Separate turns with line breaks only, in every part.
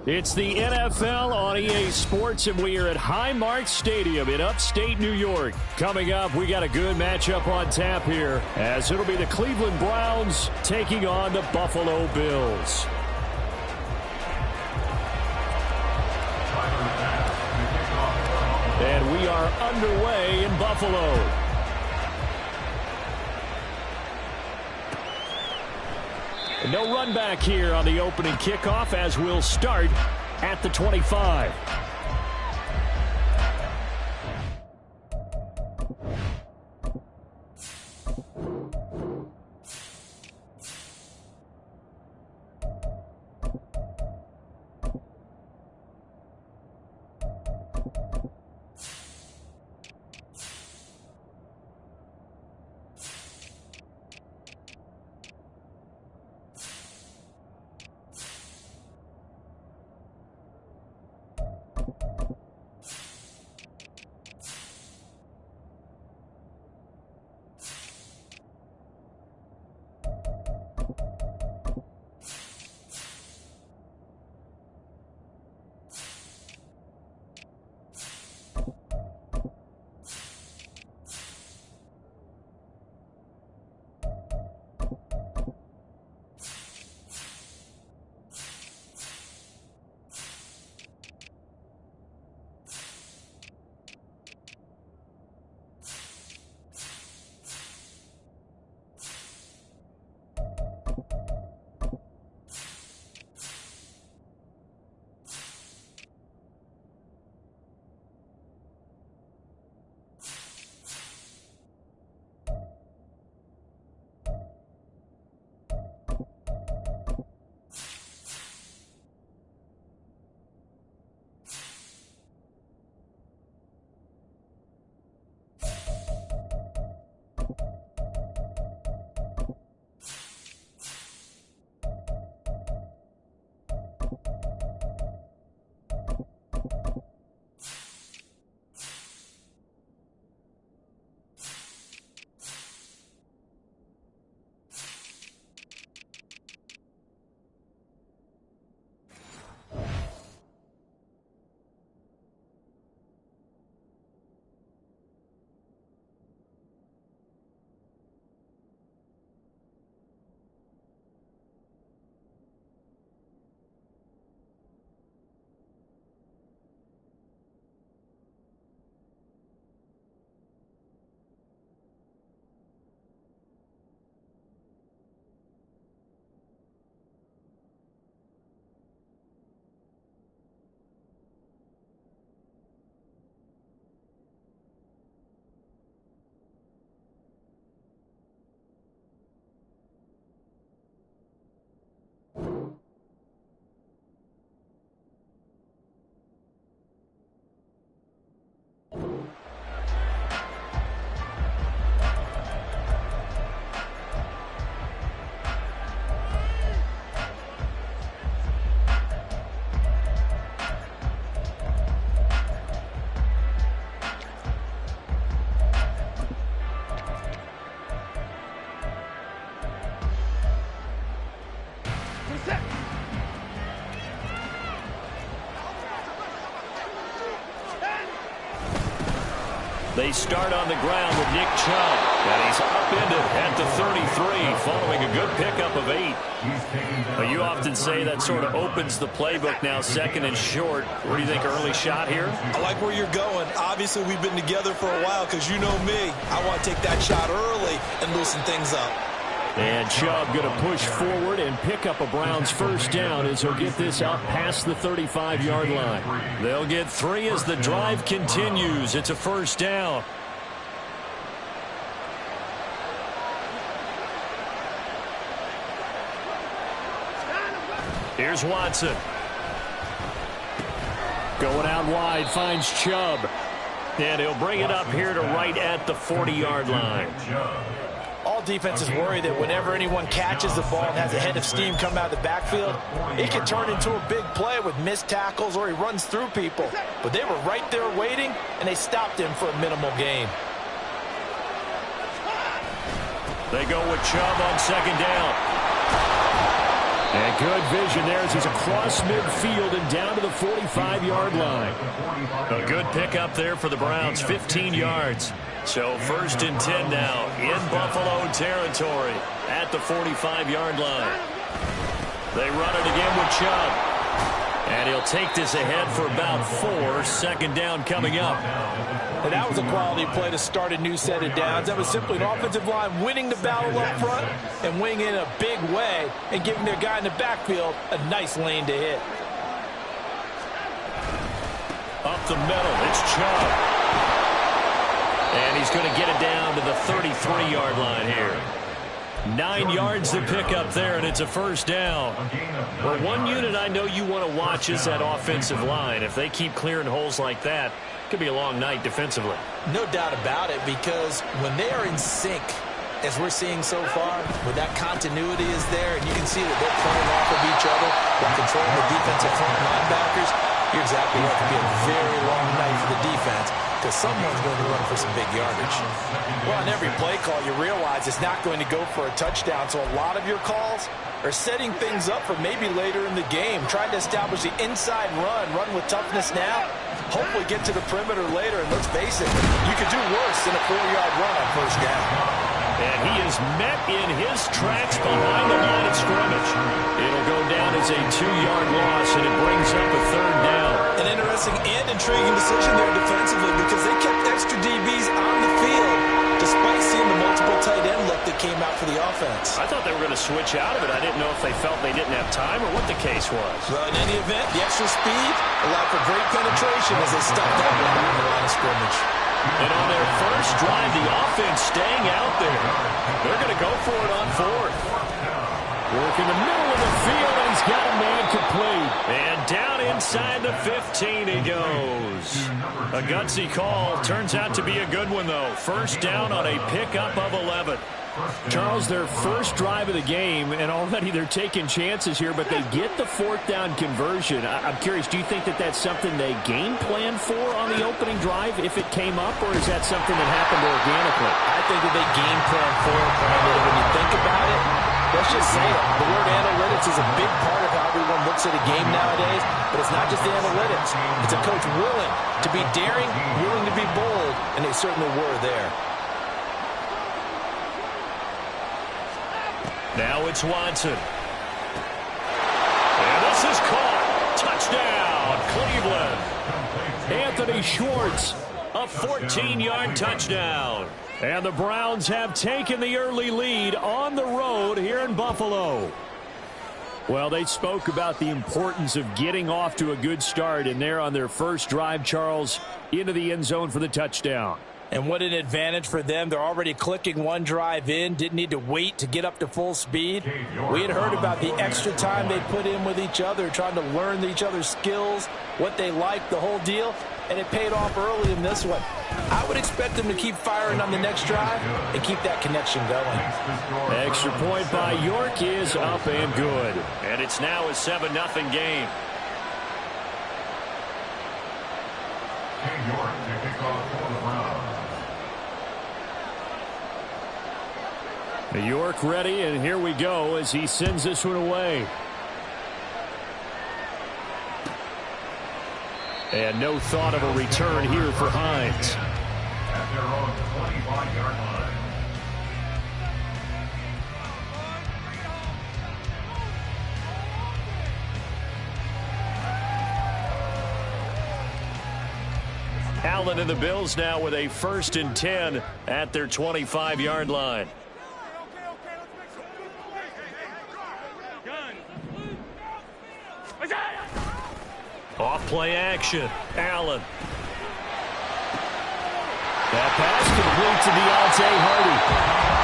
It's the NFL on EA Sports, and we are at Highmark Stadium in upstate New York. Coming up, we got a good matchup on tap here, as it'll be the Cleveland Browns taking on the Buffalo Bills. And we are underway in Buffalo. No run back here on the opening kickoff, as we'll start at the 25. They start on the ground with Nick Chubb, and he's upended at the 33 following a good pickup of 8. Well, you often say that sort of opens the playbook now, second and short. What do you think, early shot here?
I like where you're going. Obviously, we've been together for a while because you know me. I want to take that shot early and loosen things up.
And Chubb going to push forward and pick up a Browns first down as he'll get this out past the 35-yard line. They'll get 3 as the drive continues. It's a first down. Here's Watson. Going out wide, finds Chubb. And he'll bring it up here to right at the 40-yard line.
All defenses worry that whenever anyone catches the ball and has a head of steam come out of the backfield, it can turn into a big play with missed tackles or he runs through people. But they were right there waiting, and they stopped him for a minimal gain.
They go with Chubb on second down.
And good vision there as he's across midfield and down to the 45-yard line.
A good pickup there for the Browns, 15 yards. So 1st and 10 now in Buffalo territory at the 45-yard line. They run it again with Chubb. And he'll take this ahead for about 4. 2nd down coming up.
And that was a quality play to start a new set of downs. That was simply an offensive line winning the battle up front and winning in a big way and giving their guy in the backfield a nice lane to hit.
Up the middle, it's Chubb. And he's going to get it down to the 33-yard line here. 9 yards to pick up there, and it's a 1st down. Well, one unit I know you want to watch is that offensive line. If they keep clearing holes like that, it could be a long night defensively.
No doubt about it, because when they are in sync, as we're seeing so far, when that continuity is there, and you can see that they're playing off of each other, they're controlling the defensive front linebackers, you're exactly right. It could be a very long night for the defense, because someone's going to run for some big yardage. Well, on every play call, you realize it's not going to go for a touchdown, so a lot of your calls are setting things up for maybe later in the game, trying to establish the inside run with toughness now, hopefully get to the perimeter later, and let's face it, you could do worse than a 4-yard run on 1st down.
And he is met in his tracks behind the line of scrimmage. It'll go down as a 2-yard loss, and it brings up a 3rd down.
An interesting and intriguing decision there defensively, because they kept extra DBs on the field despite seeing the multiple tight end look that came out for the offense.
I thought they were going to switch out of it. I didn't know if they felt they didn't have time or what the case was.
Well, in any event, the extra speed allowed for great penetration as they stopped that one on the line of scrimmage.
And on their first drive, the offense staying out there. They're going to go for it on 4th.
Work in the middle of the field, and he's got a man complete.
And down inside the 15 he goes. A gutsy call. Turns out to be a good one, though. 1st down on a pickup of 11.
Charles, their first drive of the game, and already they're taking chances here, but they get the 4th down conversion. I'm curious, do you think that that's something they game planned for on the opening drive if it came up, or is that something that happened organically?
I think that they game plan for it, Brandon, and when you think about it, let's just say it. The word analytics is a big part of how everyone looks at a game nowadays, but it's not just the analytics. It's a coach willing to be daring, willing to be bold, and they certainly were there.
Now it's Watson. And this is caught. Touchdown, Cleveland.
Anthony Schwartz.
A 14-yard touchdown.
And the Browns have taken the early lead on the road here in Buffalo. Well, they spoke about the importance of getting off to a good start, and they're on their first drive, Charles, into the end zone for the touchdown.
And what an advantage for them. They're already clicking one drive in, didn't need to wait to get up to full speed. We had heard about the extra time they put in with each other, trying to learn each other's skills, what they like, the whole deal, and it paid off early in this one. I would expect them to keep firing on the next drive and keep that connection going.
Extra point by York is up and good.
And it's now a 7-0 game.
York to kick off for the Browns.
York ready, and here we go as he sends this one away. And no thought of a return here for Hines.
At their own 25-yard line.
Allen and the Bills now with a 1st and 10 at their 25-yard line. Off play action. Allen.
That pass complete to Deontay Hardy.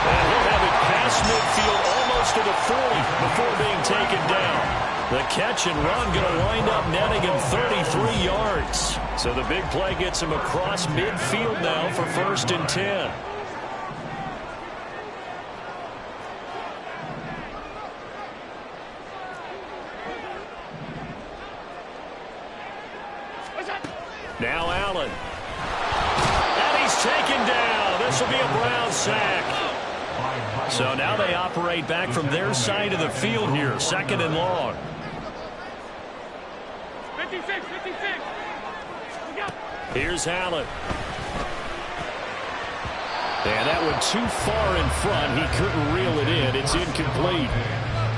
And he'll have it past midfield almost to the 40 before being taken down. The catch and run going to wind up netting him 33 yards. So the big play gets him across midfield now for 1st and 10. Now Allen. And he's taken down. This will be a Brown sack. So now they operate back from their side of the field here, 2nd and long.
56.
Here's Allen. And that went too far in front. He couldn't reel it in. It's incomplete.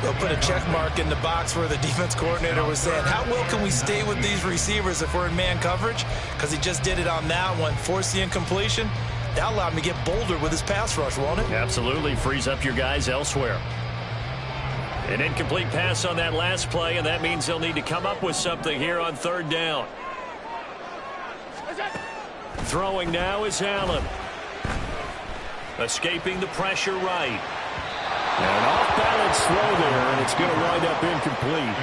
They'll put a check mark in the box where the defense coordinator was saying, how well can we stay with these receivers if we're in man coverage? Because he just did it on that one, forced the incompletion. That allowed him to get bolder with his pass rush, won't it?
Absolutely. Frees up your guys elsewhere. An incomplete pass on that last play, and that means they'll need to come up with something here on 3rd down. Throwing now is Allen. Escaping the pressure right.
An off-balance throw there, and it's going to wind up incomplete.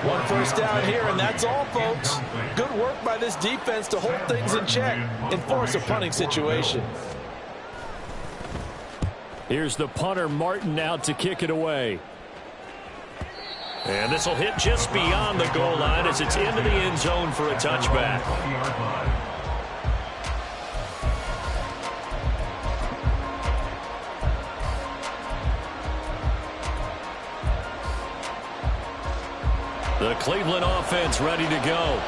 1 first down here, and that's all, folks. Good work by this defense to hold things in check and force a punting situation.
Here's the punter, Martin, out to kick it away.
And this will hit just beyond the goal line as it's into the end zone for a touchback. The Cleveland offense ready to go.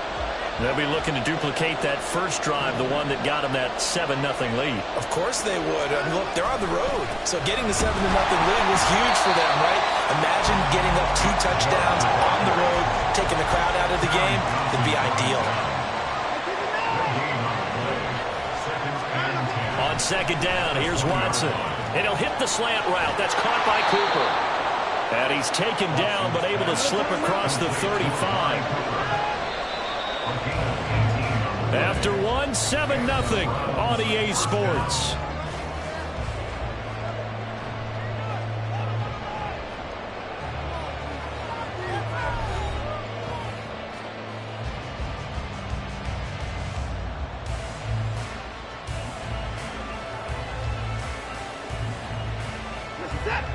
They'll be looking to duplicate that first drive, the one that got them that 7-0 lead.
Of course they would. I mean, look, they're on the road. So getting the 7-0 lead was huge for them, right? Imagine getting up 2 touchdowns on the road, taking the crowd out of the game. It'd be ideal.
On 2nd down, here's Watson. And he'll hit the slant route. That's caught by Cooper. And he's taken down, but able to slip across the 35. After 7-0 on EA Sports.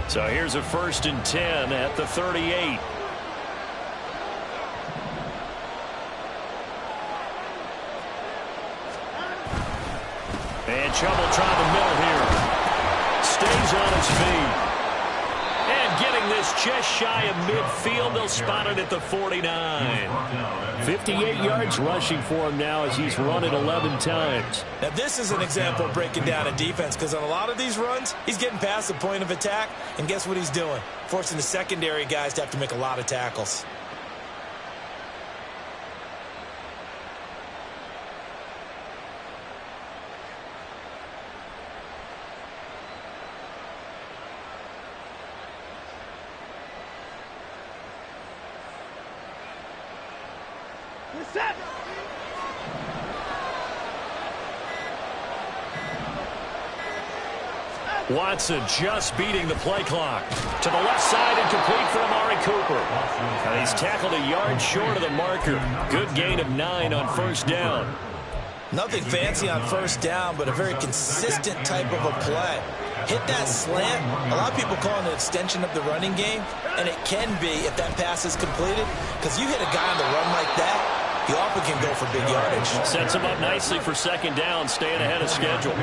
So here's a 1st and 10 at the 38. And Chubb will try the middle here. Stays on his feet. And getting this just shy of midfield. They'll spot it at the 49.
58 yards rushing for him now as he's run it 11 times.
Now, this is an example of breaking down a defense because on a lot of these runs, he's getting past the point of attack, and guess what he's doing? Forcing the secondary guys to have to make a lot of tackles.
Watson just beating the play clock. To the left side and complete for Amari Cooper. And he's tackled a yard short of the marker. Good gain of 9 on 1st down.
Nothing fancy on 1st down, but a very consistent type of a play. Hit that slant. A lot of people call it an extension of the running game, and it can be if that pass is completed, because you hit a guy on the run like that, he often can go for big yardage.
Sets him up nicely for 2nd down, staying ahead of schedule.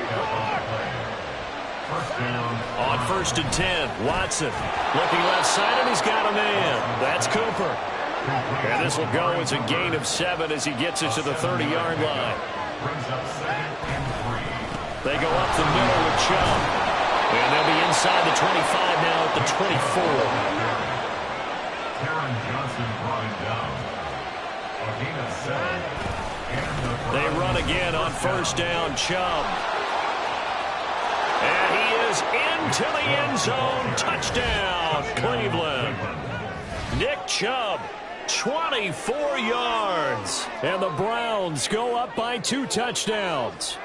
On 1st and 10, Watson looking left side, and he's got a man. That's Cooper. And this will go as a gain of 7 as he gets it to the 30-yard line. They go up the middle with Chubb. And they'll be inside the 25 now at the 24. They run again on 1st down, Chubb. And he is into the end zone. Touchdown, Cleveland. Nick Chubb, 24 yards.
And the Browns go up by 2 touchdowns.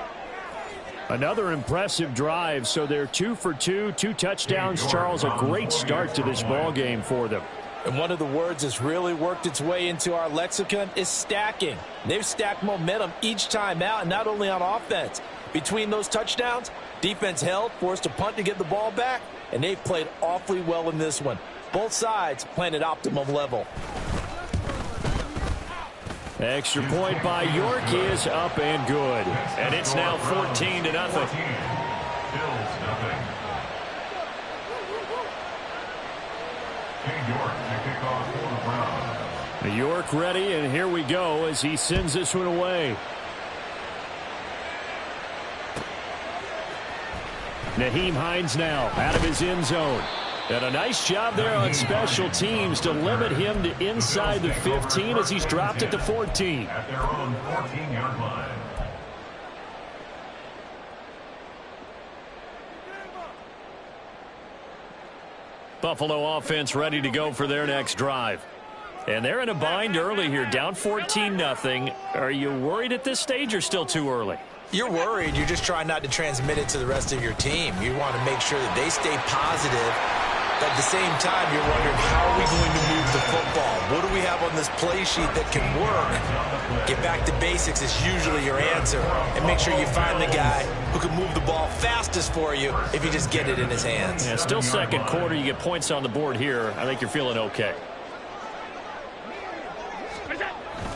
Another impressive drive, so they're 2 for 2, 2 touchdowns. Charles, a great start to this ball game for them.
And one of the words that's really worked its way into our lexicon is stacking. They've stacked momentum each time out, and not only on offense. Between those touchdowns, defense held, forced a punt to get the ball back, and they've played awfully well in this one. Both sides playing at optimum level.
Extra point by York is up and good.
And it's now 14-0.
York ready, and here we go as he sends this one away. Nyheim Hines now out of his end zone. And a nice job there on special teams to limit him to inside the 15 as he's dropped it to 14.
At their own 14-yard line.
Buffalo offense ready to go for their next drive. And they're in a bind early here, down 14-0. Are you worried at this stage or still too early?
You're worried. You're just trying not to transmit it to the rest of your team. You want to make sure that they stay positive. But at the same time, you're wondering, how are we going to move the football? What do we have on this play sheet that can work? Get back to basics is usually your answer. And make sure you find the guy who can move the ball fastest for you if you just get it in his hands.
Yeah, still second quarter. You get points on the board here. I think you're feeling okay.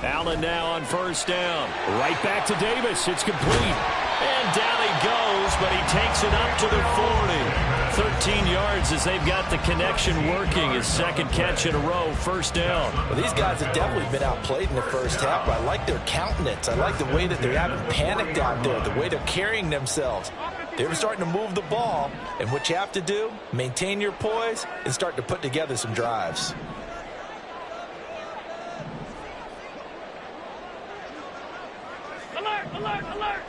Allen now on first down. Right back to Davis. It's complete. And down he goes, but he takes it up to the 40. 13 yards as they've got the connection working. His second catch in a row, first down.
Well, these guys have definitely been outplayed in the first half, but I like their countenance. I like the way that they haven't panicked out there, the way they're carrying themselves. They're starting to move the ball, and what you have to do, maintain your poise and start to put together some drives.
Alert, alert, alert.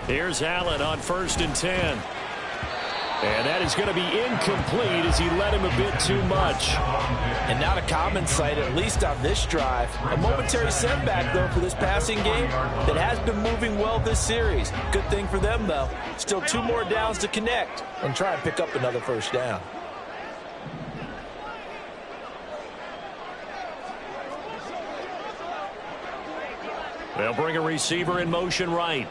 Here's Allen on 1st and 10. And that is going to be incomplete as he led him a bit too much.
And not a common sight, at least on this drive. A momentary setback, though, for this passing game that has been moving well this series. Good thing for them, though. Still 2 more downs to connect and try and pick up another first down.
They'll bring a receiver in motion right.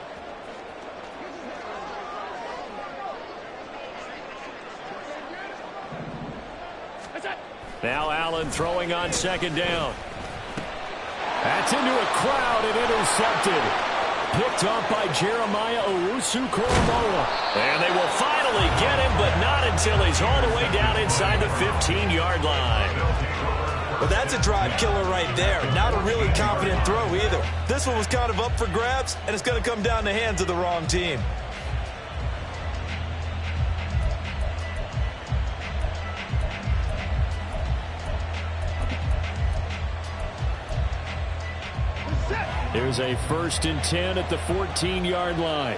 Now Allen throwing on second down. That's into a crowd and intercepted. Picked off by Jeremiah Owusu-Koramoah. And they will finally get him, but not until he's all the way down inside the 15-yard line.
Well, that's a drive killer right there. Not a really confident throw either. This one was kind of up for grabs, and it's going to come down the hands of the wrong team.
Here's a 1st and 10 at the 14-yard line.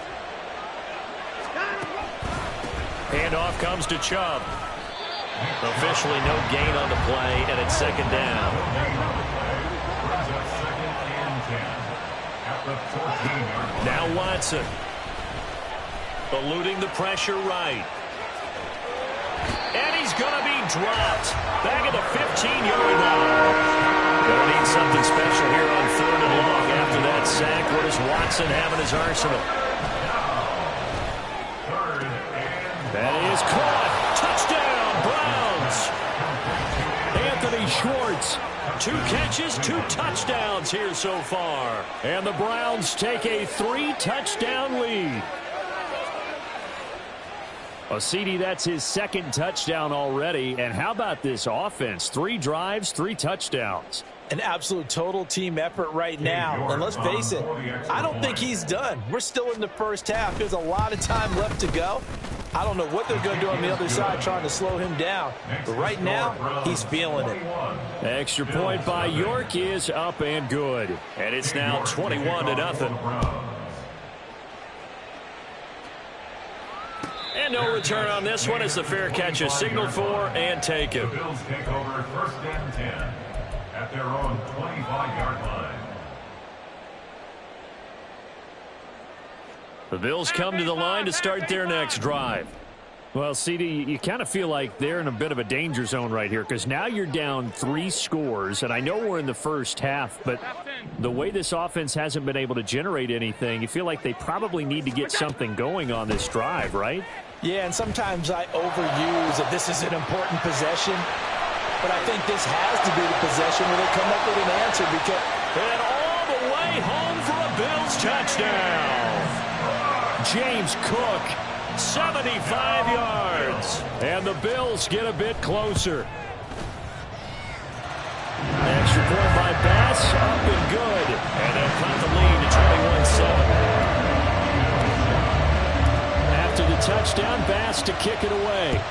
Handoff comes to Chubb. Officially no gain on the play, and it's second down. Now Watson. Eluding the pressure right. And he's going to be dropped. Back at the 15-yard line. Going to need something special here on 3rd and long after that sack. What does Watson have in his arsenal? That is caught. Touchdown, Browns. Anthony Schwartz. 2 catches, 2 touchdowns here so far. And the Browns take a 3-touchdown lead. Well, CD, that's his 2nd touchdown already. And how about this offense? 3 drives, 3 touchdowns.
An absolute total team effort right now. And let's face it, I don't think he's done. We're still in the first half. There's a lot of time left to go. I don't know what they're going to do on the other side trying to slow him down. But right now, he's feeling it.
Extra point by York is up and good. And it's now 21-0. And no return on this one as the fair catch is signaled for and taken.
The Bills take over 1st and 10 at their own 25-yard line.
The Bills come to the line to start their next drive. Well, CD, you kind of feel like they're in a bit of a danger zone right here because now you're down 3 scores, and I know we're in the first half, but the way this offense hasn't been able to generate anything, you feel like they probably need to get something going on this drive, right?
Yeah, and sometimes I overuse that this is an important possession, but I think this has to be the possession where they come up with an answer because...
And all the way home for a Bills touchdown. James Cook, 75 yards. And the Bills get a bit closer. point by Bass, up and good.
And they'll cut the lead to 21-7.
After the touchdown, Bass to kick it away.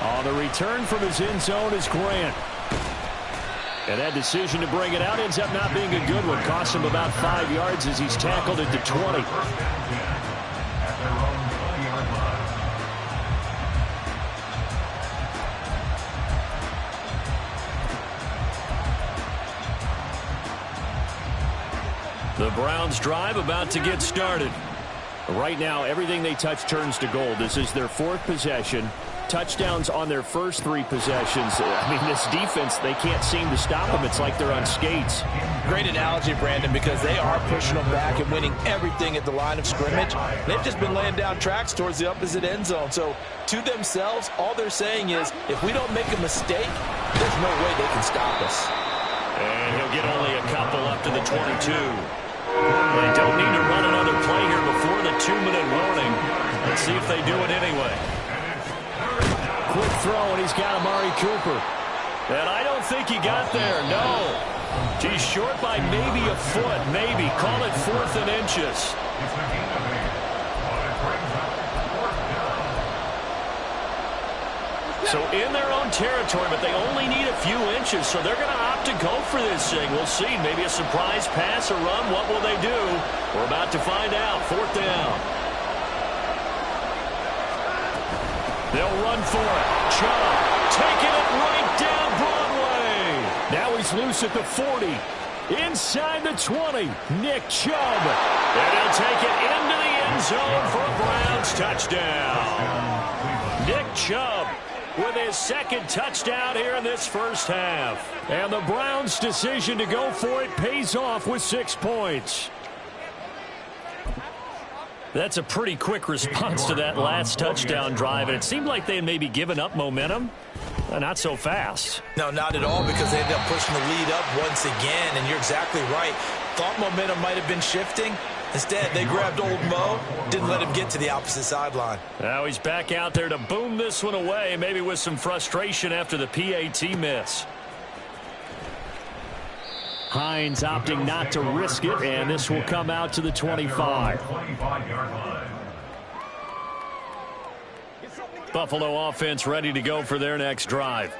On the return from his end zone is Grant. And that decision to bring it out ends up not being a good one. Costs him about 5 yards as he's tackled at the 20.
The Browns drive about to get started.
Right now, everything they touch turns to gold. This is their 4th possession. Touchdowns on their first 3 possessions. I mean, this defense, they can't seem to stop them. It's like they're on skates.
Great analogy, Brandon, because they are pushing them back and winning everything at the line of scrimmage. They've just been laying down tracks towards the opposite end zone. So, to themselves, all they're saying is, if we don't make a mistake, there's no way they can stop us.
And he'll get only a couple up to the 22. They don't need to run another play here before the 2-minute warning. Let's see if they do it anyway.
Quick throw, and he's got Amari Cooper.
And I don't think he got there, no. He's short by maybe a foot, maybe. Call it 4th and inches. So in their own territory, but they only need a few inches, so they're going to opt to go for this thing. We'll see. Maybe a surprise pass or run. What will they do? We're about to find out. 4th down. They'll run for it. Chubb taking it right down Broadway. Now he's loose at the 40. Inside the 20. Nick Chubb. And he'll take it into the end zone for a Browns touchdown. Nick Chubb with his 2nd touchdown here in this first half.
And the Browns' decision to go for it pays off with 6 points.
That's a pretty quick response to that last touchdown drive, and it seemed like they had maybe given up momentum. Not so fast.
No, not at all, because they ended up pushing the lead up once again, and you're exactly right. Thought momentum might have been shifting. Instead, they grabbed old Mo, didn't let him get to the opposite sideline.
Now he's back out there to boom this one away, maybe with some frustration after the PAT miss.
Hines opting not to risk it, and this will come out to the 25.
Buffalo offense ready to go for their next drive.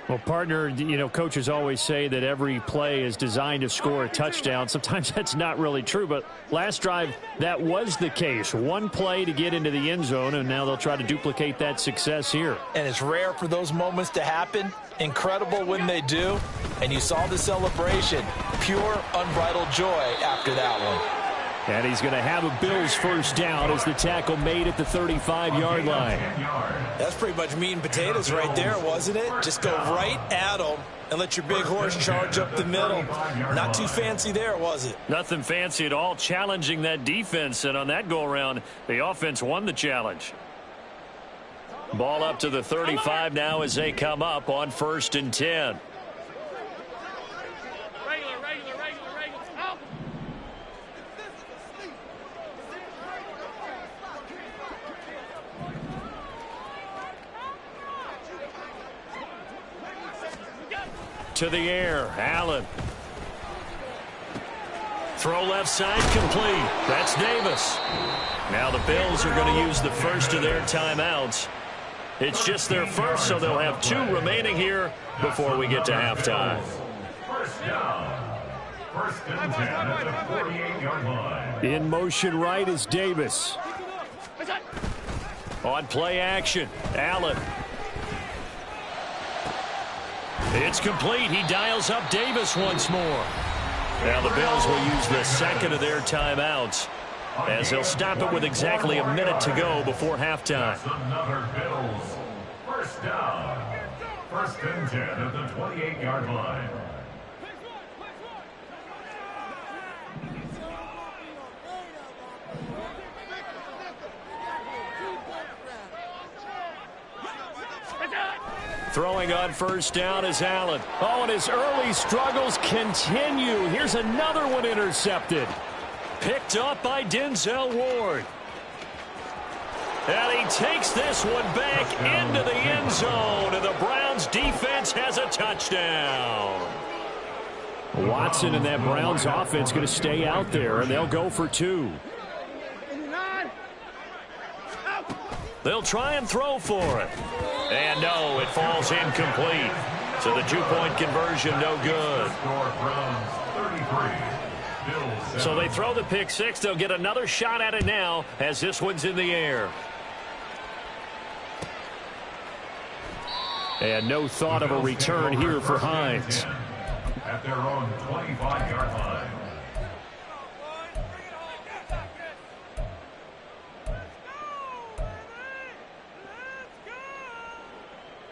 Well, partner, you know, coaches always say that every play is designed to score a touchdown. Sometimes that's not really true, but last drive, that was the case. One play to get into the end zone, and now they'll try to duplicate that success here.
And it's rare for those moments to happen. Incredible when they do. And you saw the celebration. Pure, unbridled joy after that one.
And he's going to have a Bills first down as the tackle made at the 35-yard line.
That's pretty much meat and potatoes right there, wasn't it? Just go right at them and let your big horse charge up the middle. Not too fancy there, was it?
Nothing fancy at all, challenging that defense. And on that go-around, the offense won the challenge. Ball up to the 35 now as they come up on 1st and 10. To the air, Allen. Throw left side complete. That's Davis. Now the Bills are going to use the first of their timeouts. It's just their first, so they'll have 2 remaining here before we get to halftime.
First down. 1st and 10 at the 48-yard line.
In motion right is Davis.
On play action, Allen. It's complete. He dials up Davis once more. Now the Bills will use the 2nd of their timeouts as they'll stop it with exactly a minute to go before halftime.
That's another Bills. First down. 1st and 10 at the 28-yard line.
Throwing on first down is Allen. Oh, and his early struggles continue. Here's another one intercepted. Picked up by Denzel Ward.
And he takes this one back into the end zone, and the Browns defense has a touchdown. Watson and that Browns offense going to stay out there, and they'll go for 2. They'll try and throw for it. And no, it falls incomplete. So the 2-point conversion no good. So they throw the pick 6. They'll get another shot at it now as this one's in the air. And no thought of a return here for Hines.
At their own 25-yard line.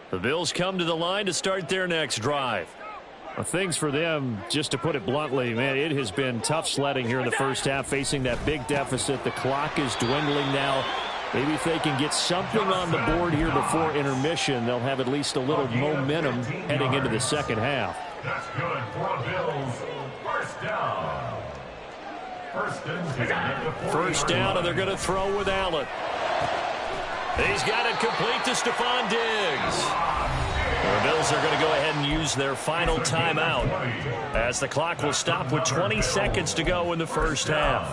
The Bills come to the line to start their next drive. Well, things for them, just to put it bluntly, man, it has been tough sledding here in the first half, facing that big deficit. The clock is dwindling now. Maybe if they can get something on the board here before intermission, they'll have at least a little momentum heading into the second half.
That's good for the Bills. First down.
First down, and they're going to throw with Allen. He's got it complete to Stephon Diggs. The Bills are going to go ahead and use their final timeout as the clock will stop with 20 seconds to go in the first half.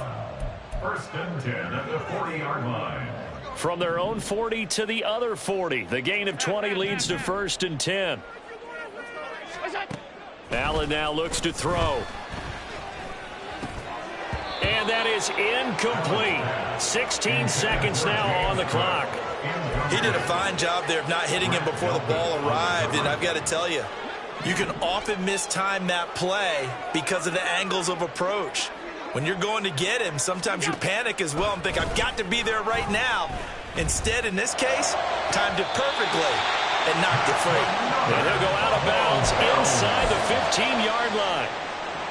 First and 10 at the 40-yard line.
From their own 40 to the other 40. The gain of 20 leads to first and 10. Allen now looks to throw. And that is incomplete. 16 seconds now on the clock.
He did a fine job there of not hitting him before the ball arrived, and I've got to tell you, you can often mistime that play because of the angles of approach. When you're going to get him, sometimes you panic as well and think, I've got to be there right now. Instead, in this case, timed it perfectly and knocked it free.
And he'll go out of bounds inside the 15-yard line.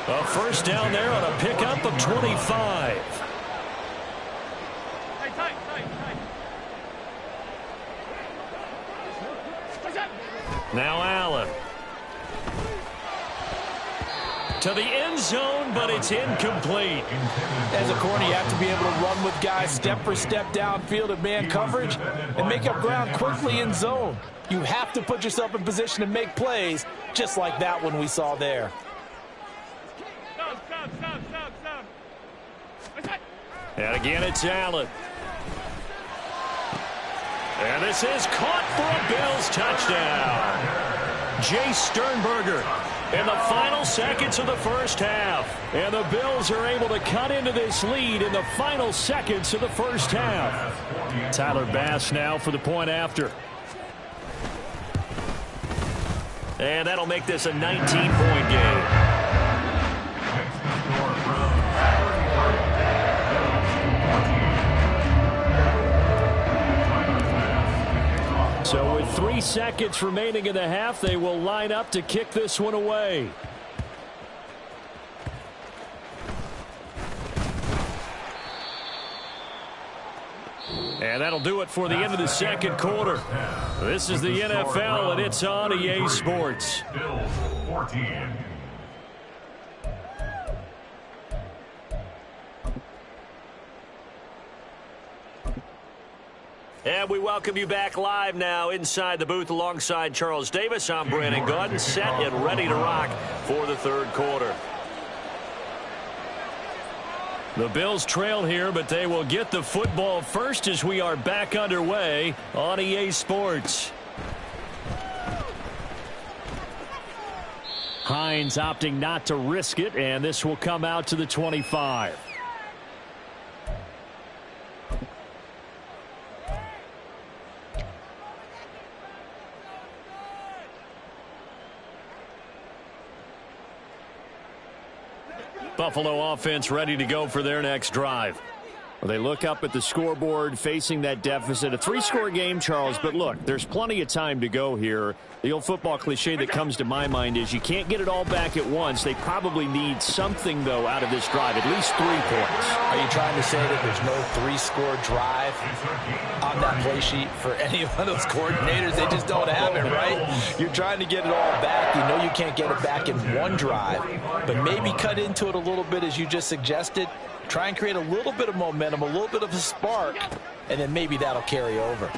A first down there on a pickup of 25. Now Allen. To the end zone, but it's incomplete.
As a corner, you have to be able to run with guys step for step downfield in man coverage and make up ground quickly in zone. You have to put yourself in position to make plays just like that one we saw there.
And again, it's Allen. And this is caught for a Bills touchdown. Jay Sternberger in the final seconds of the first half. And the Bills are able to cut into this lead in the final seconds of the first half. Tyler Bass now for the point after. And that'll make this a 19-point game. So with 3 seconds remaining in the half, they will line up to kick this one away. And that'll do it for the end of the second quarter. This is the NFL, and it's on EA Sports.
Bills 14.
And we welcome you back live now inside the booth alongside Charles Davis. I'm Brandon Gaudin, set and ready to rock for the third quarter. The Bills trail here, but they will get the football first as we are back underway on EA Sports. Hines opting not to risk it, and this will come out to the 25. Buffalo offense ready to go for their next drive. Well, they look up at the scoreboard facing that deficit. A 3-score game, Charles, but look, there's plenty of time to go here. The old football cliche that comes to my mind is you can't get it all back at once. They probably need something, though, out of this drive, at least 3 points.
Are you trying to say that there's no 3-score drive on that play sheet for any one of those coordinators? They just don't have it, right? You're trying to get it all back. You know you can't get it back in one drive, but maybe cut into it a little bit as you just suggested Try and create a little bit of momentum, a little bit of a spark, and then maybe that'll carry over.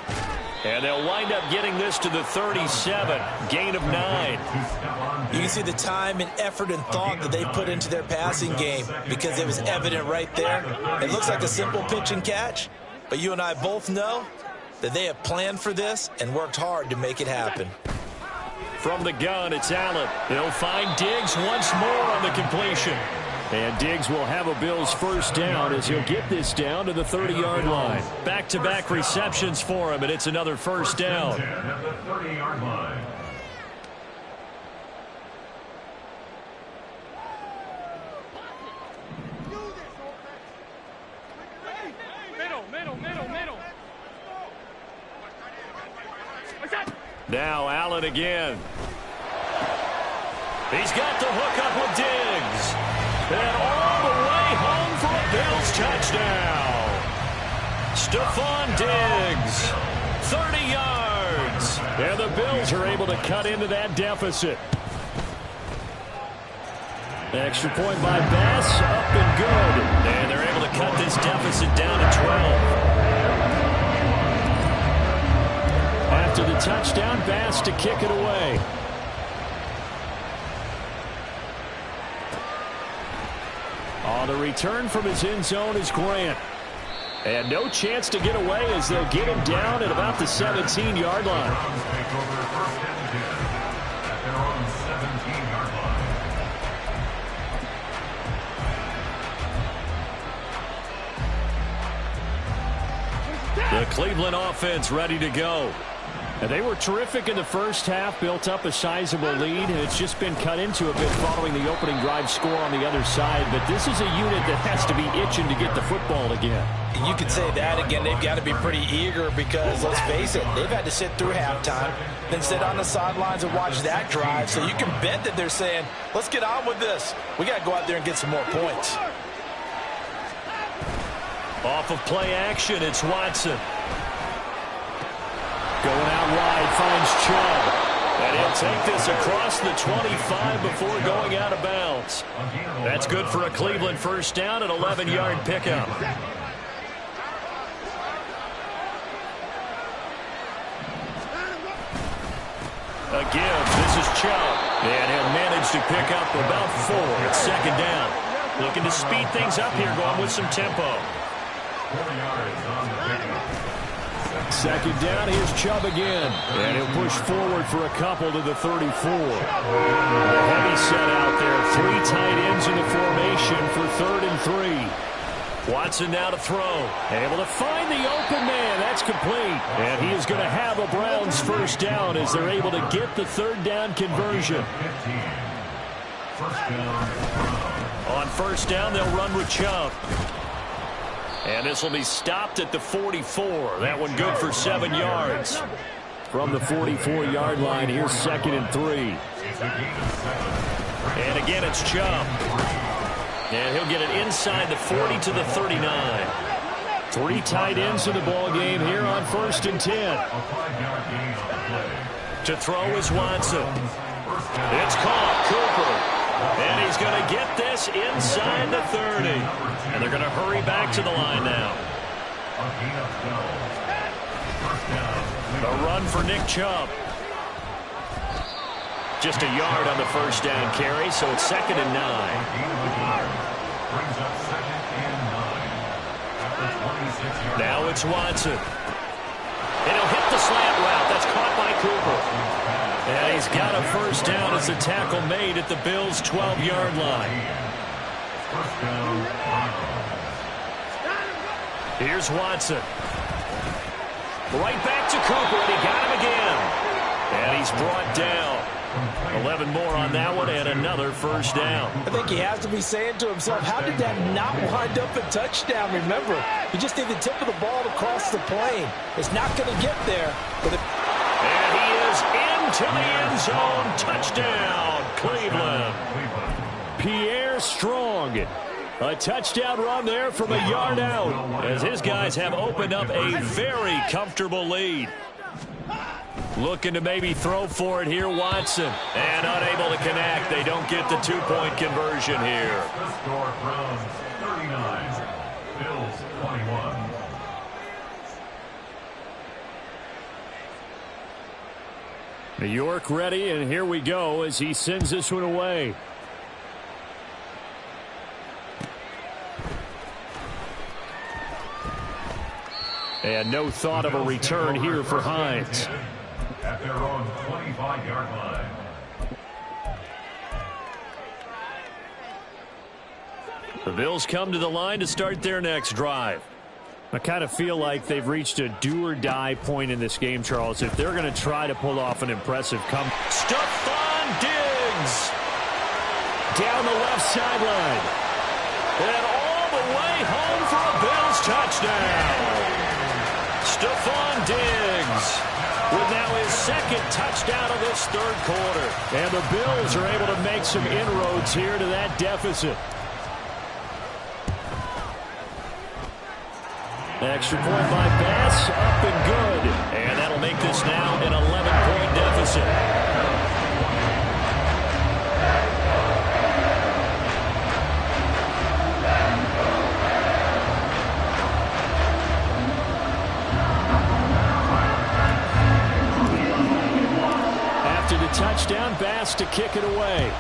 And they'll wind up getting this to the 37, gain of 9.
You can see the time and effort and thought that they put into their passing game because it was evident right there. It looks like a simple pitch and catch, but you and I both know that they have planned for this and worked hard to make it happen.
From the gun, it's Allen. He'll find Diggs once more on the completion. And Diggs will have a Bills first down as he'll get this down to the 30-yard line. Back-to-back receptions for him, and it's another first down.
At the 30-yard line.
Now Allen again. He's got the hook up with Diggs. And all the way home for a Bills touchdown. Stephon Diggs, 30 yards. And the Bills are able to cut into that deficit. Extra point by Bass, up and good. And they're able to cut this deficit down to 12. After the touchdown, Bass to kick it away. On the return from his end zone is Grant. And no chance to get away as they'll get him down at about the 17-yard line. The Cleveland offense ready to go. And they were terrific in the first half, built up a sizable lead, and it's just been cut into a bit following the opening drive score on the other side. But this is a unit that has to be itching to get the football again.
You could say that again. They've got to be pretty eager because, let's face it, they've had to sit through halftime, then sit on the sidelines and watch that drive. So you can bet that they're saying, let's get on with this. We got to go out there and get some more points.
Off of play action, it's Watson. Going out wide, finds Chubb. And he'll take this across the 25 before going out of bounds. That's good for a Cleveland first down, an 11-yard pickup. Again, this is Chubb. And he'll manage to pick up about 4. It's second down. Looking to speed things up here, going with some tempo.
4 yards on the pickup.
Second down, here's Chubb again. And he'll push forward for a couple to the 34. A heavy set out there. 3 tight ends in the formation for 3rd and 3. Watson now to throw. Able to find the open man. That's complete. And he is going to have a Browns first down as they're able to get the 3rd down conversion. On first down, they'll run with Chubb. And this will be stopped at the 44. That one good for 7 yards. From the 44-yard line, here's 2nd and 3. And again, it's Chubb. And he'll get it inside the 40 to the 39. 3 tight ends in the ball game here on 1st and 10. To throw is Watson. It's caught. Cooper. And he's going to get this inside the 30. And they're going to hurry back to the line now. The run for Nick Chubb. Just a yard on the first down carry, so it's 2nd and 9. Now it's Watson. And he'll hit the slant route. That's caught by Cooper. And he's got a first down as the tackle made at the Bills' 12-yard line. Here's Watson. Right back to Cooper, and he got him again. And he's brought down. 11 more on that one, and another first down.
I think he has to be saying to himself, how did that not wind up a touchdown? Remember, you just need the tip of the ball to cross the plane. It's not going to get there.
And he is into the end zone. Touchdown, Cleveland. Pierre Strong. A touchdown run there from a yard out as his guys have opened up a very comfortable lead.
Looking to maybe throw for it here, Watson. And unable to connect. They don't get the two-point conversion here.
The score, Browns 39, Bills 21.
New York ready, and here we go as he sends this one away. And no thought of a return here for Hines.
At their own 25-yard line.
The Bills come to the line to start their next drive.
I kind of feel like they've reached a do-or-die point in this game, Charles. If they're going to try to pull off an impressive comeback.
Stephon Diggs!
Down the left sideline.
And all the way home for a Bills touchdown. Stephon Diggs with now his second touchdown of this third quarter.
And the Bills are able to make some inroads here to that deficit. Extra point by Bass, up and good.
And that'll make this now an 11-point deficit.
After the touchdown, Bass to kick it away.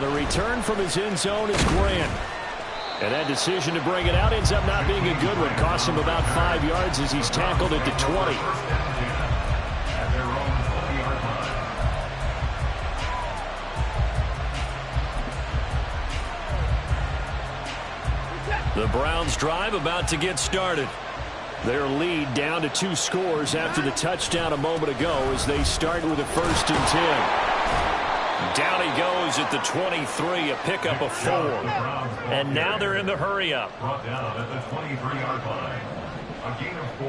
The return from his end zone is Grant. And that decision to bring it out ends up not being a good one. Costs him about 5 yards as he's tackled at the 20.
At their own 20-yard line.
The Browns drive about to get started.
Their lead down to 2 scores after the touchdown a moment ago as they start with a 1st and 10.
Down he goes at the 23, a pickup of 4. And now they're in the hurry-up.
Brought down at the 23-yard line. A gain of 4.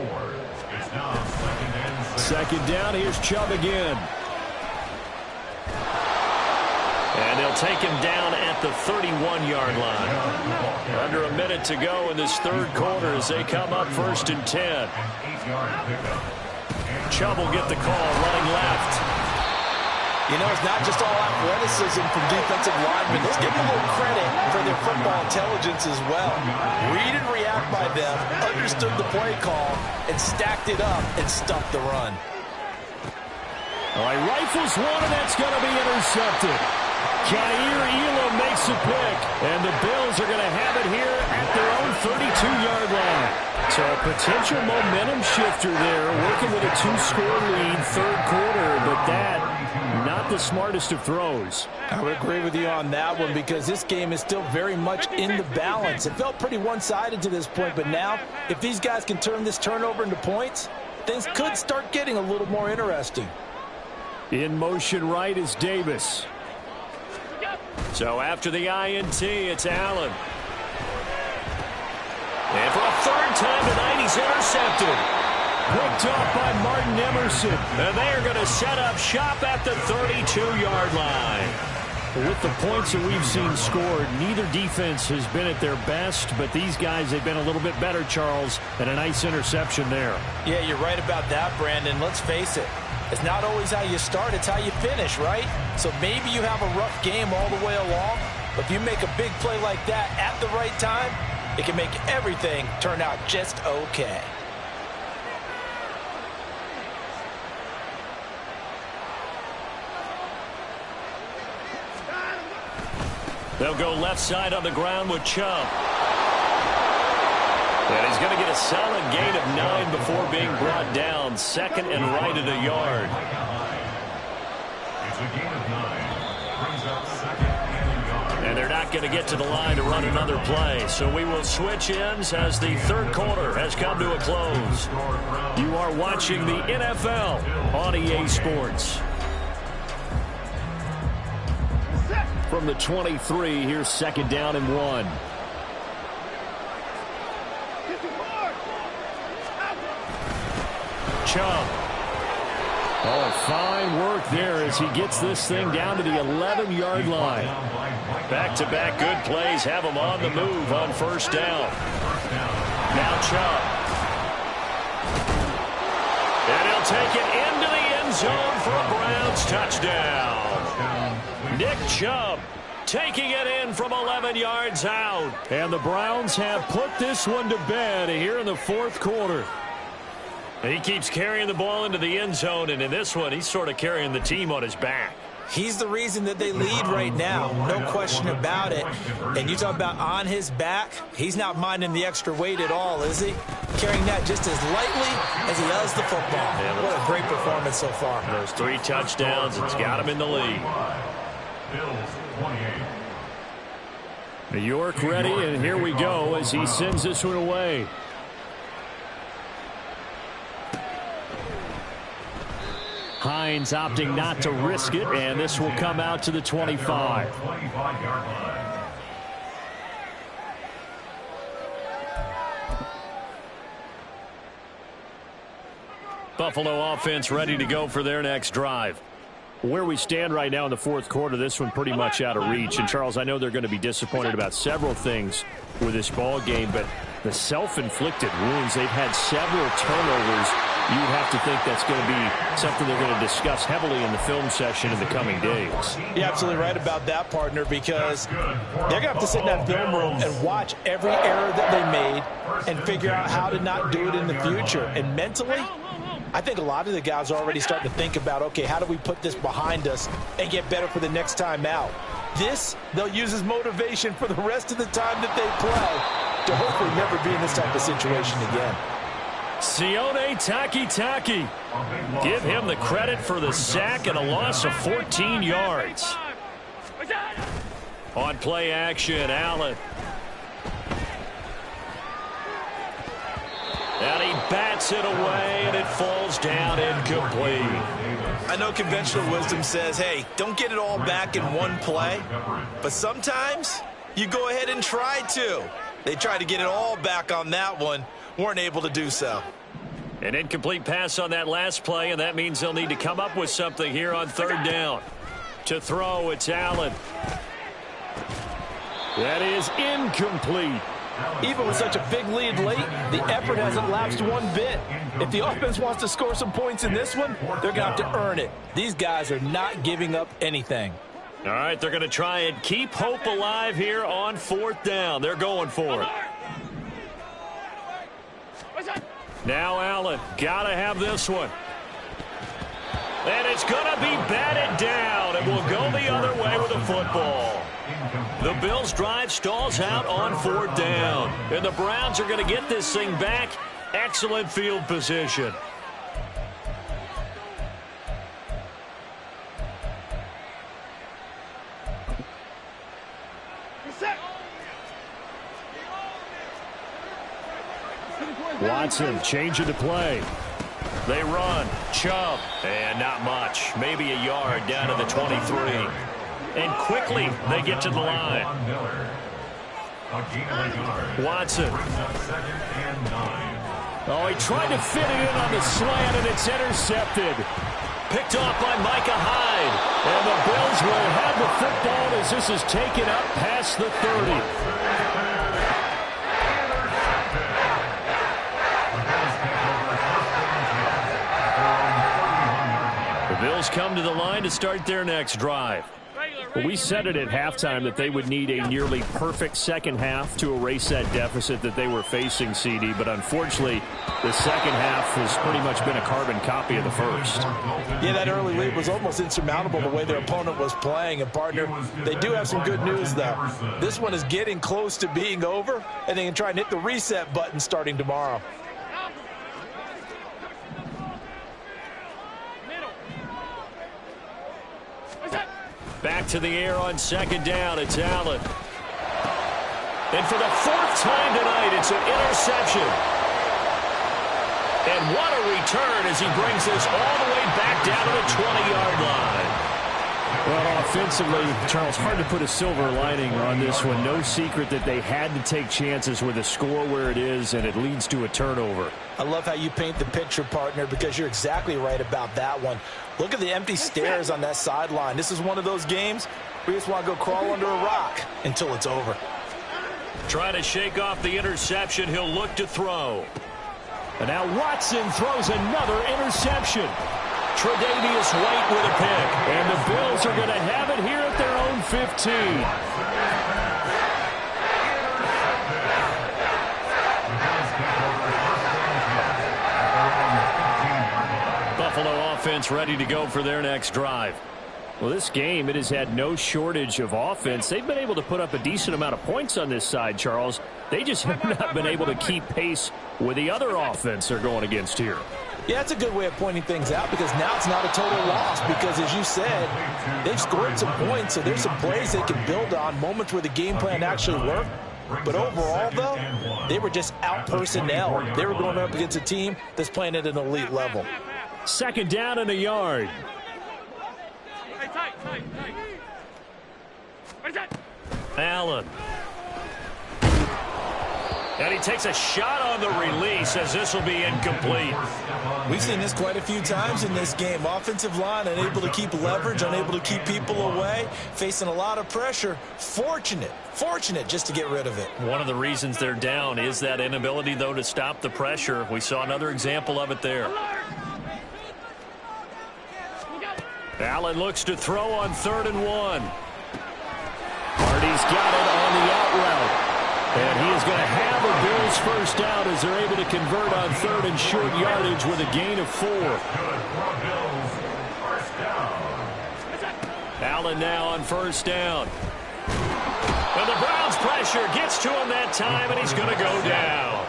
It's now 2nd and 6.
Second down, here's Chubb again.
And they'll take him down at the 31-yard line. Under a minute to go in this third quarter as they come up 1st and 10.
An 8-yard pickup.
Chubb will get the call running left.
You know, it's not just all athleticism from defensive linemen. Let's give them a little credit for their football intelligence as well. Read and react by them, understood the play call, and stacked it up and stuffed the run.
All right, rifles one, and that's going to be intercepted. Jair Elam makes a pick, and the Bills are going to have it here at their own 32-yard line. So a potential momentum shifter there, working with a 2-score lead, third quarter, but that not the smartest of throws.
I would agree with you on that one because this game is still very much in the balance. It felt pretty one-sided to this point, but now if these guys can turn this turnover into points, things could start getting a little more interesting.
In motion right is Davis.
So after the INT, it's Allen. And for a third time tonight, he's intercepted.
Picked off by Martin Emerson.
And they are going to set up shop at the 32-yard line.
With the points that we've seen scored, neither defense has been at their best, but these guys, they've been a little bit better, Charles, and a nice interception there.
Yeah, you're right about that, Brandon. Let's face it. It's not always how you start, it's how you finish, right? So maybe you have a rough game all the way along, but if you make a big play like that at the right time, it can make everything turn out just okay.
They'll go left side on the ground with Chubb. And he's going to get a solid gain of 9 before being brought down. 2nd and right at a yard.
It's a gain of 9. Brings up 2nd and a yard.
And they're not going to get to the line to run another play. So we will switch ends as the third quarter has come to a close.
You are watching the NFL on EA Sports. From the 23, here's 2nd down and 1.
Chubb.
Oh, fine work there as he gets this thing down to the 11-yard line.
Back-to-back good plays have him on the move on 1st down. Now Chubb.
take it into the end zone for a Browns touchdown. Nick Chubb taking it in from 11 yards out. And the Browns have put this one to bed here in the fourth quarter. He keeps carrying the ball into the end zone, and in this one, he's sort of carrying the team on his back.
He's the reason that they lead right now, no question about it. And you talk about on his back, he's not minding the extra weight at all, is he? Carrying that just as lightly as he does the football. Yeah, what a great performance so far.
Those 3 touchdowns, it's got him in the lead.
New York ready, and here we go as he sends this one away. Hines opting not to risk it, and this will come out to the 25. Buffalo offense ready to go for their next drive. Where we stand right now in the fourth quarter, this one pretty much out of reach. And, Charles, I know they're going to be disappointed about several things with this ball game, but the self-inflicted wounds, they've had several turnovers. You'd have to think that's going to be something they're going to discuss heavily in the film session in the coming days.
You're absolutely right about that, partner, because they're going to have to sit in that film room and watch every error that they made and figure out how to not do it in the future. And mentally, I think a lot of the guys are already starting to think about, okay, how do we put this behind us and get better for the next time out? This, they'll use as motivation for the rest of the time that they play to hopefully never be in this type of situation again.
Sione Takitaki. Give him the credit for the sack and a loss of 14 yards. On play action, Allen. And he bats it away, and it falls down incomplete.
I know conventional wisdom says, hey, don't get it all back in one play. But sometimes you go ahead and try to. They tried to get it all back on that one. Weren't able to do so.
An incomplete pass on that last play, and that means they'll need to come up with something here on third down. To throw, it's Allen.
That is incomplete.
Even with such a big lead late, the effort hasn't lapsed one bit. If the offense wants to score some points in this one, they're going to have to earn it. These guys are not giving up anything.
All right, they're going to try and keep hope alive here on fourth down. They're going for it. Now Allen, got to have this one. And it's going to be batted down, and we'll go the other way with the football. The Bills' drive stalls out on fourth down, and the Browns are going to get this thing back. Excellent field position.
Watson changing to play.
They run. Chubb. And not much. Maybe a yard down to the 23. And quickly they get to the line. Watson.
Oh, he tried to fit it in on the slant, and it's intercepted.
Picked off by Micah Hyde.
And the Bills will have the football as this is taken up past the 30. The Bills come to the line to start their next drive. Well, we said it at halftime that they would need a nearly perfect second half to erase that deficit that they were facing, CD. But unfortunately, the second half has pretty much been a carbon copy of the first.
Yeah, that early lead was almost insurmountable the way their opponent was playing. And, partner, they do have some good news, though. This one is getting close to being over, and they can try and hit the reset button starting tomorrow.
Back to the air on second down. It's Allen. And for the fourth time tonight, it's an interception. And what a return as he brings this all the way back down to the 20-yard line.
Well, offensively, Charles, hard to put a silver lining on this one. No secret that they had to take chances with a score where it is, and it leads to a turnover.
I love how you paint the picture, partner, because you're exactly right about that one. Look at the empty stares on that sideline. This is one of those games where you just want to go crawl under a rock until it's over.
Trying to shake off the interception. He'll look to throw.
And now Watson throws another interception. Tre'Davious White with a pick. And the Bills are going to have it here at their own 15. Buffalo offense ready to go for their next drive. Well, this game, it has had no shortage of offense. They've been able to put up a decent amount of points on this side, Charles. They just have not been able to keep pace with the other offense they're going against here.
Yeah, that's a good way of pointing things out because now it's not a total loss because, as you said, they've scored some points, so there's some plays they can build on, moments where the game plan actually worked. But overall, though, they were just out-personnel. They were going up against a team that's playing at an elite level.
Second down and a yard. Allen. And he takes a shot on the release as this will be incomplete.
We've seen this quite a few times in this game. Offensive line unable to keep leverage, unable to keep people away, facing a lot of pressure. Fortunate just to get rid of it.
One of the reasons they're down is that inability, though, to stop the pressure. We saw another example of it there. Allen looks to throw on 3rd and 1. Hardy's got it on the out route. And he is going to have a Bills first down as they're able to convert on 3rd and short yardage with a gain of 4. Allen now on 1st down. And the Browns pressure gets to him that time, and he's going to go down.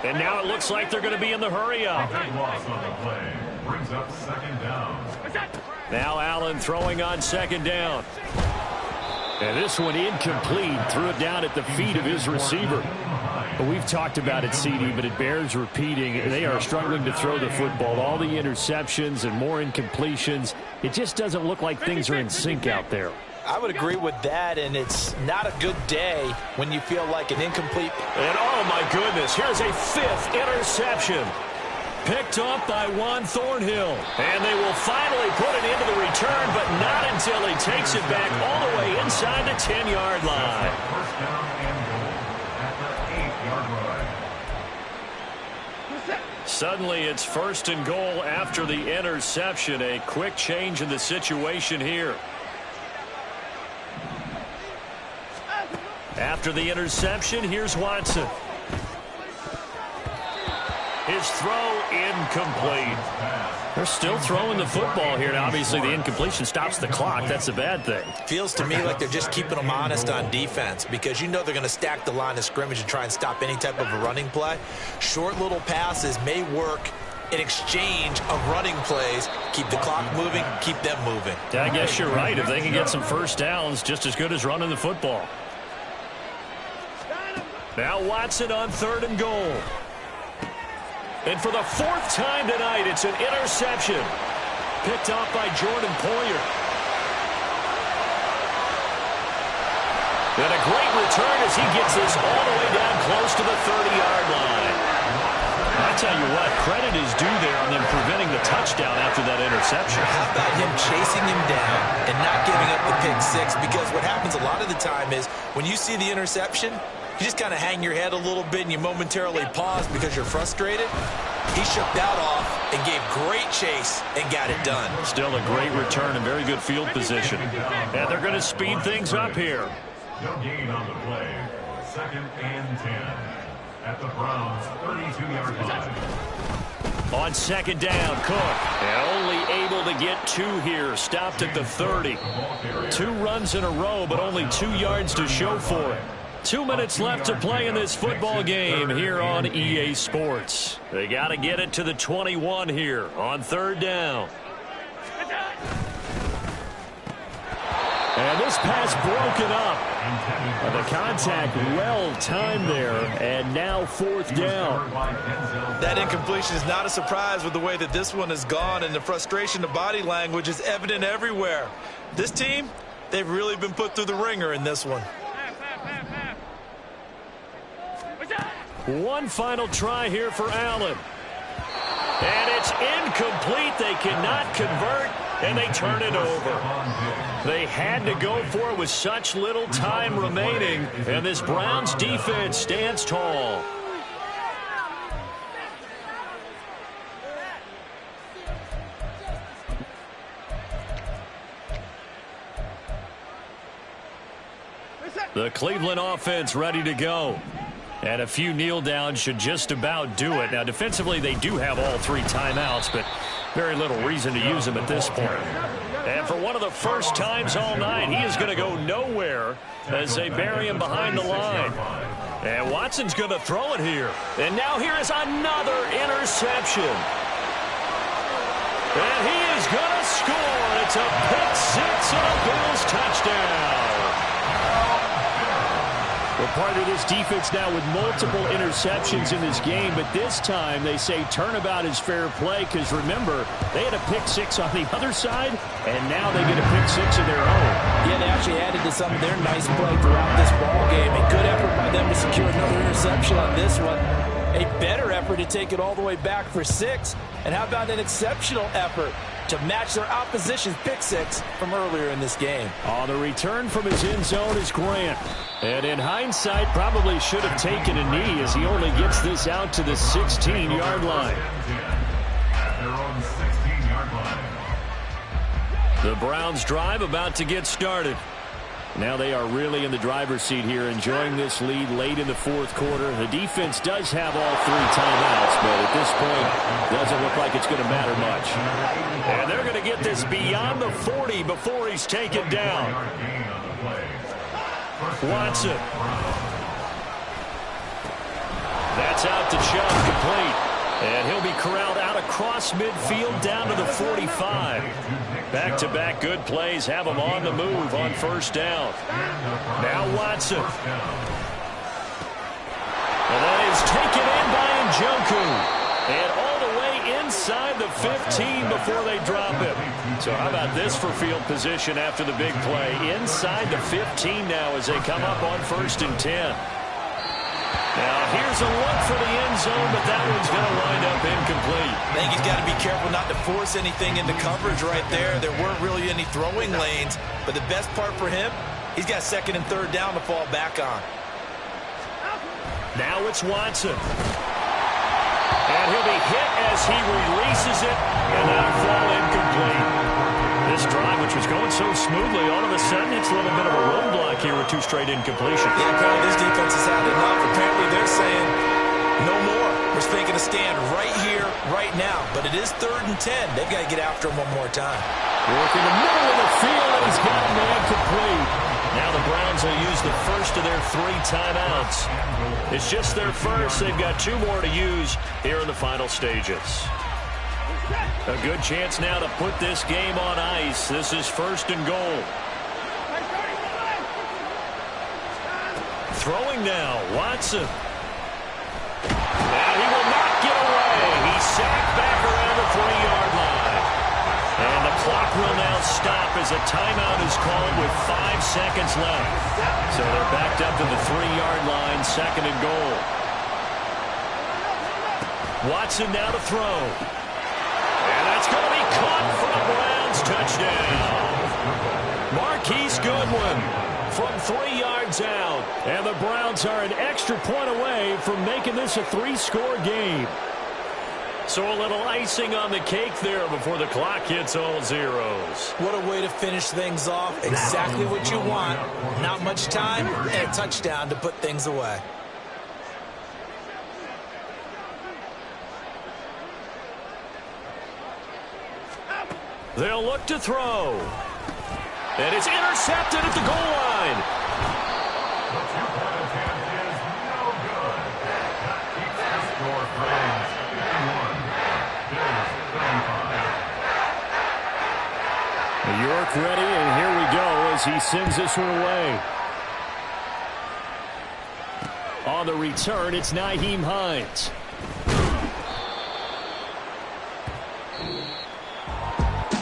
And now it looks like they're going to be in the hurry-up.
Brings up 2nd down.
Now Allen throwing on 2nd down. And this one incomplete. Threw it down at the feet of his receiver. But we've talked about it, CD, but it bears repeating. They are struggling to throw the football. All the interceptions and more incompletions. It just doesn't look like things are in sync out there.
I would agree with that, and it's not a good day when you feel like an incomplete.
And oh my goodness, here's a 5th interception. Picked off by Juan Thornhill. And they will finally put it into the return, but not until he takes it back all the way inside the 10-yard line.
First down and goal at the 8-yard line.
Suddenly it's 1st and goal after the interception. A quick change in the situation here. After the interception, here's Watson. His throw incomplete. They're still throwing the football here. Now, obviously, the incompletion stops the clock. That's a bad thing.
Feels to me like they're just keeping them honest on defense because you know they're going to stack the line of scrimmage and try and stop any type of a running play. Short little passes may work in exchange of running plays. Keep the clock moving, keep them moving.
I guess you're right. If they can get some first downs, just as good as running the football. Now Watson on 3rd and goal. And for the 4th time tonight, it's an interception. Picked off by Jordan Poyer. And a great return as he gets this all the way down close to the 30-yard line. I tell you what, credit is due there on them preventing the touchdown after that interception.
How about him chasing him down and not giving up the pick 6? Because what happens a lot of the time is when you see the interception, you just kind of hang your head a little bit and you momentarily pause because you're frustrated. He shook that off and gave great chase and got it done.
Still a great return and very good field position. And they're going to speed things up here.
No gain on the play. 2nd and 10 at the Browns' 32-yard line.
On 2nd down, Cook. And only able to get 2 here. Stopped at the 30. 2 runs in a row, but only 2 yards to show for it. 2 minutes left to play in this football game here on EA Sports. They got to get it to the 21 here on 3rd down.
And this pass broken up. The contact well timed there, and now 4th down.
That incompletion is not a surprise with the way that this one has gone, and the frustration of body language is evident everywhere. This team, they've really been put through the ringer in this one.
One final try here for Allen. And it's incomplete. They cannot convert, and they turn it over. They had to go for it with such little time remaining, and this Browns defense stands tall.
The Cleveland offense ready to go. And a few kneel downs should just about do it. Now, defensively, they do have all 3 timeouts, but very little reason to use them at this point. And for one of the first times all night, he is going to go nowhere as they bury him behind the line. And Watson's going to throw it here. And now here is another interception. And he is going to score. It's a pick 6 and a Bills touchdown.
Well, part of this defense now with multiple interceptions in this game, but this time they say turnabout is fair play because, remember, they had a pick 6 on the other side, and now they get a pick 6 of their own.
Yeah, they actually added to some of their nice play throughout this ball game. A good effort by them to secure another interception on this one. A better effort to take it all the way back for 6. And how about an exceptional effort to match their opposition's pick 6 from earlier in this game?
On the return from his end zone is Grant. And in hindsight, probably should have taken a knee as he only gets this out to the 16-yard line.
The Browns drive about to get started.
Now they are really in the driver's seat here, enjoying this lead late in the 4th quarter. The defense does have all 3 timeouts, but at this point, doesn't look like it's going to matter much.
And they're going to get this beyond the 40 before he's taken down. Watson. That's out to Chubb, complete. And he'll be corralled out across midfield down to the 45. Back-to-back good plays have him on the move on first down. Now Watson. And that is taken in by Njoku. And all the way inside the 15 before they drop him. So how about this for field position after the big play? Inside the 15 now as they come up on 1st and 10. Now, here's a look for the end zone, but that one's going to wind up incomplete.
I think he's got to be careful not to force anything into coverage right there. There weren't really any throwing lanes, but the best part for him, he's got 2nd and 3rd down to fall back on.
Now it's Watson. And he'll be hit as he releases it, and that'll fall incomplete. This drive, which was going so smoothly, all of a sudden it's a little bit of a roadblock here with 2 straight incompletions.
Yeah, apparently this defense has had enough. Apparently they're saying, no more. We're making a stand right here, right now. But it is 3rd and 10. They've got to get after him one more time.
Work in the middle of the field, and he's got a man complete.
Now the Browns will use the first of their 3 timeouts. It's just their first. They've got 2 more to use here in the final stages. A good chance now to put this game on ice. This is 1st and goal. Throwing now, Watson. Now he will not get away. He's sacked back around the 3-yard line. And the clock will now stop as a timeout is called with 5 seconds left. So they're backed up to the 3-yard line, 2nd and goal. Watson now to throw. And that's going to be caught for a Browns touchdown. Marquise Goodwin from 3 yards out.
And the Browns are an extra point away from making this a 3-score game.
So a little icing on the cake there before the clock hits all zeros.
What a way to finish things off. Exactly what you want. Not much time and a touchdown to put things away.
They'll look to throw. And it's intercepted at the goal line.
The 2-point attempt is no good. That keeps the score Browns 51. Bills 35.
New York ready, and here we go as he sends this one away. On the return, it's Nyheim Hines.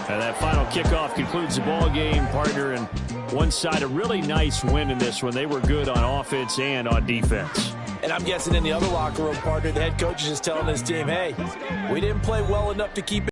And that final kickoff concludes the ball game, partner. And one side, a really nice win in this one. They were good on offense and on defense.
And I'm guessing in the other locker room, partner, the head coach is just telling his team, hey, we didn't play well enough to keep it.